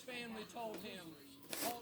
family told him, "Oh,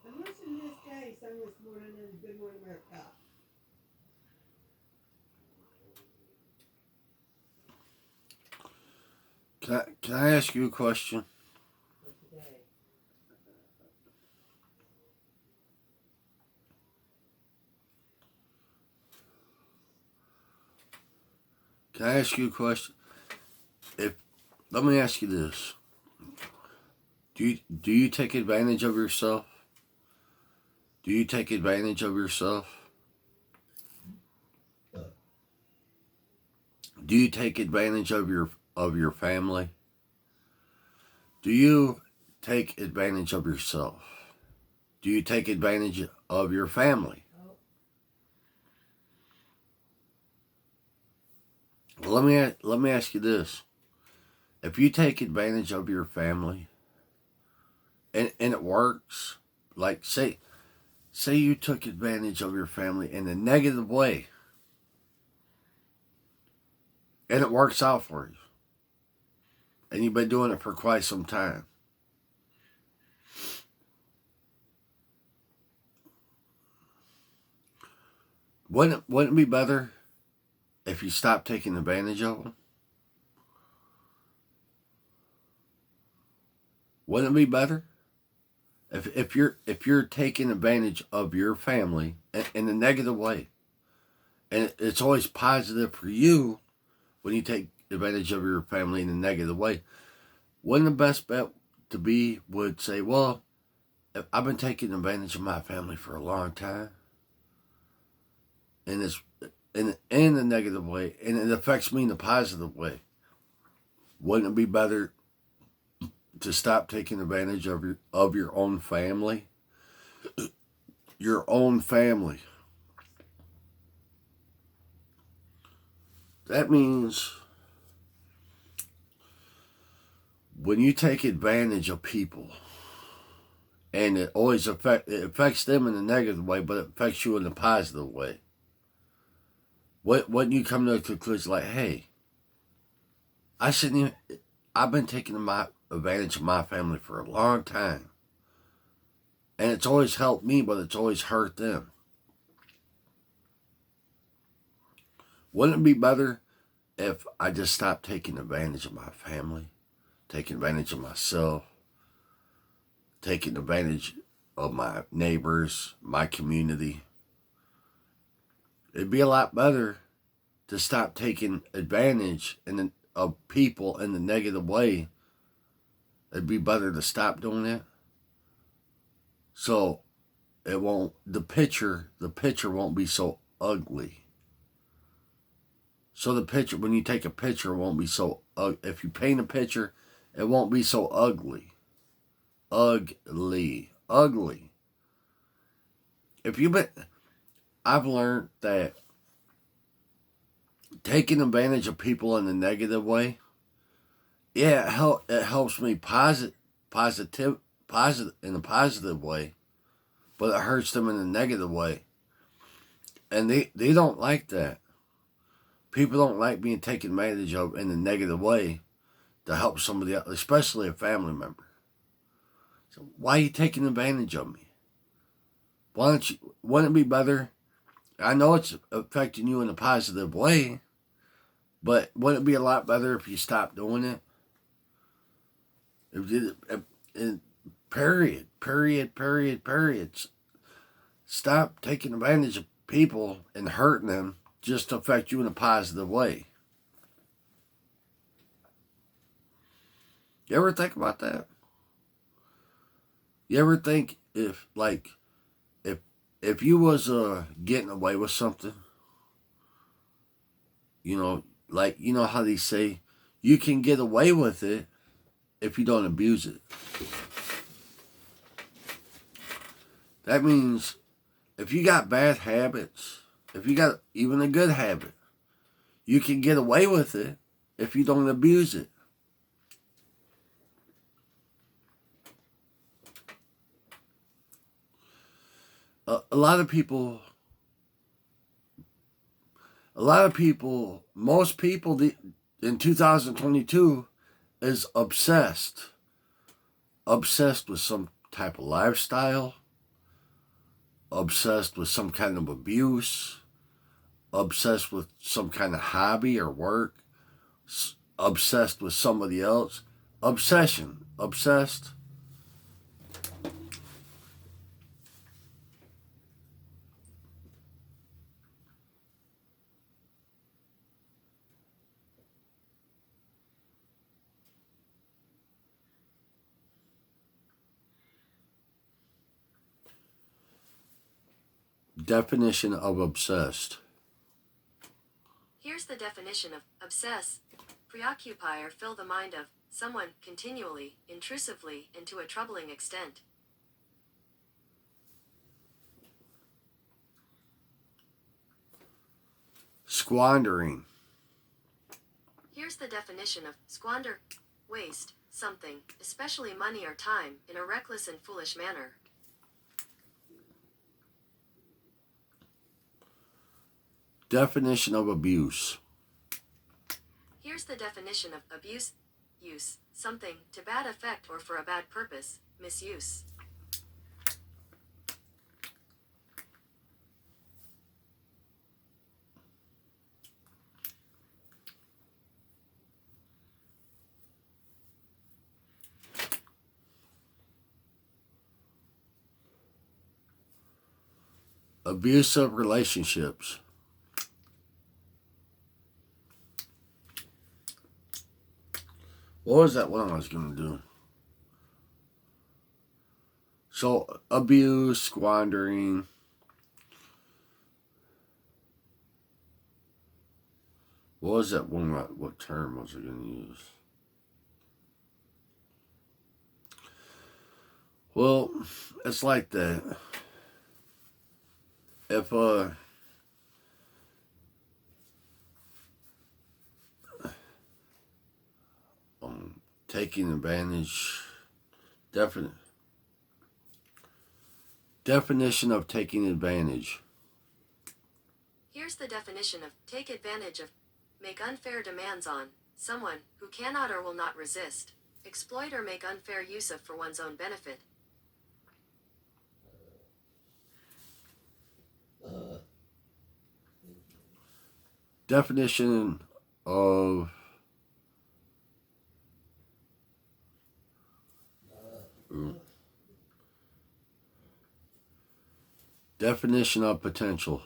And listen to this guy he sung this morning in Good Morning America. Can I ask you a question? For today. Can I ask you a question? If Let me ask you this: Do you take advantage of yourself? Do you take advantage of yourself? Do you take advantage of your family? Do you take advantage of yourself? Do you take advantage of your family? Oh, Well, let me ask you this: if you take advantage of your family and it works, like say you took advantage of your family in a negative way and it works out for you, and you've been doing it for quite some time. Wouldn't it be better if you stopped taking advantage of them? Wouldn't it be better if you're taking advantage of your family in a negative way, and it's always positive for you when you take advantage of your family in a negative way? Wouldn't the best bet to be would say, well, if I've been taking advantage of my family for a long time, and it's in a negative way, and it affects me in a positive way. Wouldn't it be better to stop taking advantage of your own family? Your own family. That means when you take advantage of people, and it affects them in a negative way, but it affects you in a positive way. When you come to a conclusion like, hey, I shouldn't even, I've been taking advantage of my family for a long time, and it's always helped me, but it's always hurt them. Wouldn't it be better if I just stopped taking advantage of my family, taking advantage of myself, taking advantage of my neighbors, my community? It'd be a lot better to stop taking advantage of people in the negative way. It'd be better to stop doing that. So it won't the picture won't be so ugly. So the picture, when you take a picture, it won't be so if you paint a picture, it won't be so ugly. Ugly. If you been I've learned that taking advantage of people in a negative way, yeah, it helps me positive in a positive way, but it hurts them in a negative way. And they don't like that. People don't like being taken advantage of in a negative way to help somebody else, especially a family member. So why are you taking advantage of me? Why don't you? Wouldn't it be better? I know it's affecting you in a positive way, but wouldn't it be a lot better if you stopped doing it? If you did it, period. Stop taking advantage of people and hurting them just to affect you in a positive way. You ever think about that? You ever think if you was getting away with something, you know how they say you can get away with it if you don't abuse it. That means if you got bad habits, if you got even a good habit, you can get away with it if you don't abuse it. A lot of people, most people in 2022 is obsessed with some type of lifestyle, obsessed with some kind of abuse, obsessed with some kind of hobby or work, obsessed with somebody else. Obsession, obsessed. Definition of obsessed. Here's the definition of obsess. Preoccupy or fill the mind of someone continually, intrusively, and to a troubling extent. Squandering. Here's the definition of squander. Waste something, especially money or time, in a reckless and foolish manner. Definition of abuse. Here's the definition of abuse. Use something to bad effect or for a bad purpose. Misuse. Abusive relationships. What was that one I was going to do? So, abuse, squandering. What was that one? What term was I going to use? Well, it's like that. If, taking advantage, definition of taking advantage. Here's the definition of take advantage of. Make unfair demands on someone who cannot or will not resist. Exploit or make unfair use of for one's own benefit. Definition of definition of potential.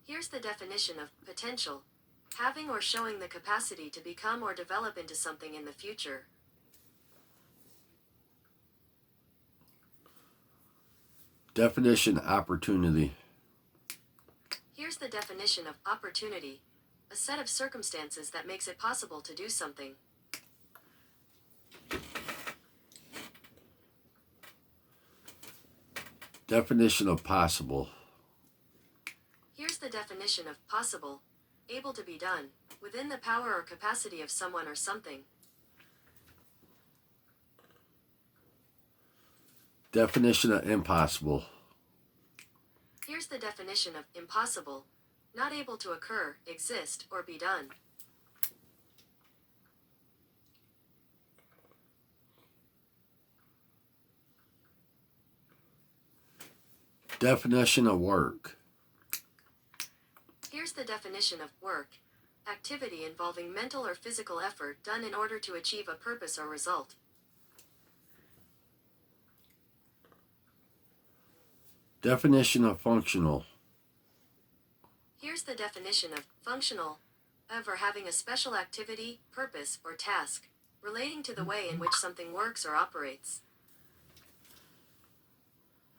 Here's the definition of potential. Having or showing the capacity to become or develop into something in the future. Definition opportunity. Here's the definition of opportunity. A set of circumstances that makes it possible to do something. Definition of possible. Here's the definition of possible. Able to be done, within the power or capacity of someone or something. Definition of impossible. Here's the definition of impossible. Not able to occur, exist, or be done. Definition of work. Here's the definition of work. Activity involving mental or physical effort done in order to achieve a purpose or result. Definition of functional. Here's the definition of functional. Of or having a special activity, purpose, or task. relating to the way in which something works or operates.